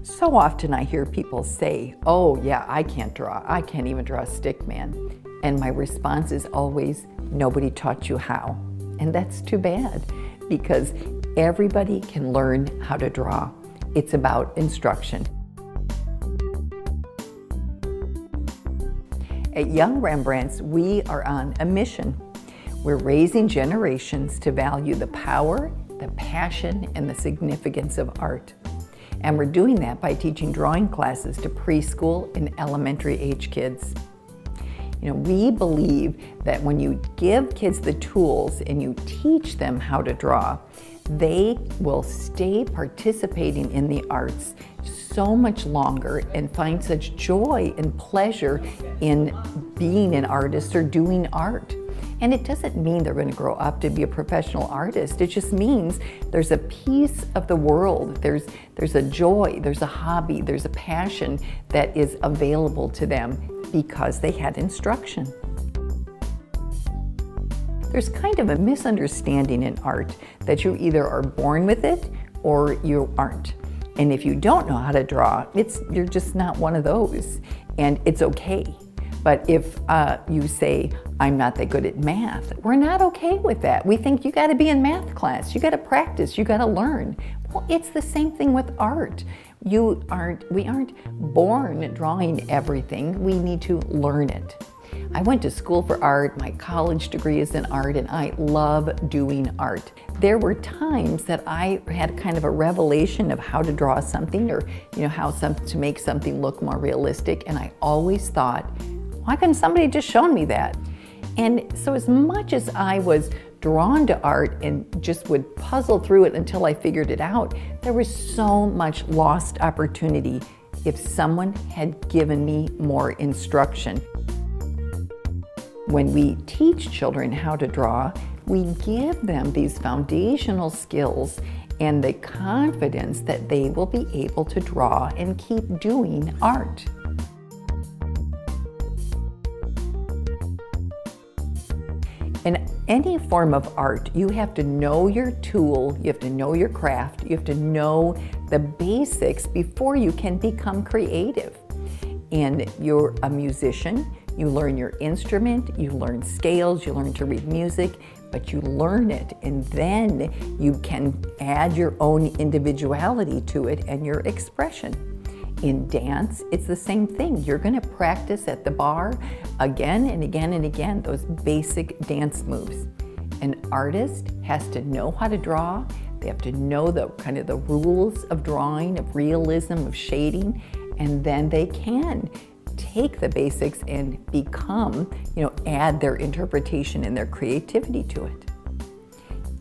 So often I hear people say, oh yeah, I can't draw. I can't even draw a stick man. And my response is always, nobody taught you how. And that's too bad, because everybody can learn how to draw. It's about instruction. At Young Rembrandts, we are on a mission. We're raising generations to value the power, the passion, and the significance of art. And we're doing that by teaching drawing classes to preschool and elementary age kids. You know, we believe that when you give kids the tools and you teach them how to draw, they will stay participating in the arts so much longer and find such joy and pleasure in being an artist or doing art. And it doesn't mean they're going to grow up to be a professional artist. It just means there's a piece of the world, there's a joy, there's a hobby, there's a passion that is available to them because they had instruction. There's kind of a misunderstanding in art that you either are born with it or you aren't. And if you don't know how to draw, you're just not one of those, and it's okay. But if you say, I'm not that good at math, we're not okay with that. We think you gotta be in math class, you gotta practice, you gotta learn. Well, it's the same thing with art. We aren't born drawing everything, we need to learn it. I went to school for art, my college degree is in art, and I love doing art. There were times that I had kind of a revelation of how to draw something, or how to make something look more realistic, and I always thought, why couldn't somebody just shown me that? And so as much as I was drawn to art and just would puzzle through it until I figured it out, there was so much lost opportunity if someone had given me more instruction. When we teach children how to draw, we give them these foundational skills and the confidence that they will be able to draw and keep doing art. In any form of art, you have to know your tool, you have to know your craft, you have to know the basics before you can become creative. And you're a musician, you learn your instrument, you learn scales, you learn to read music, but you learn it, and then you can add your own individuality to it and your expression. In dance, it's the same thing. You're going to practice at the bar again and again and again, those basic dance moves. An artist has to know how to draw. They have to know the rules of drawing, of realism, of shading, and then they can take the basics and become, add their interpretation and their creativity to it.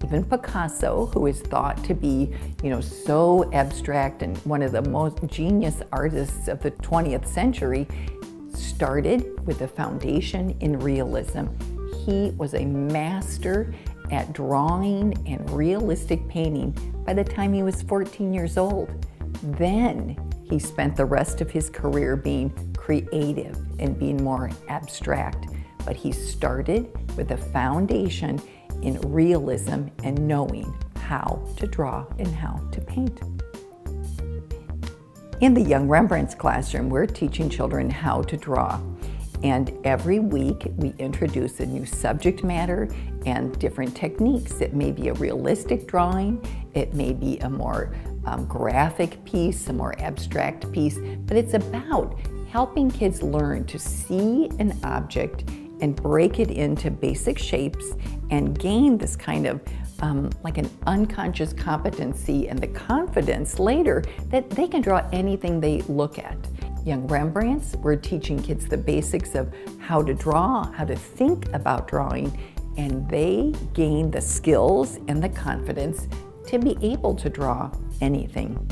Even Picasso, who is thought to be, so abstract and one of the most genius artists of the 20th century, started with a foundation in realism. He was a master at drawing and realistic painting by the time he was 14 years old. Then he spent the rest of his career being creative and being more abstract. But he started with a foundation in realism and knowing how to draw and how to paint. In the Young Rembrandts classroom, we're teaching children how to draw. And every week we introduce a new subject matter and different techniques. It may be a realistic drawing, it may be a more graphic piece, a more abstract piece, but it's about helping kids learn to see an object and break it into basic shapes and gain this kind of like an unconscious competency and the confidence later that they can draw anything they look at. Young Rembrandts, we're teaching kids the basics of how to draw, how to think about drawing, and they gain the skills and the confidence to be able to draw anything.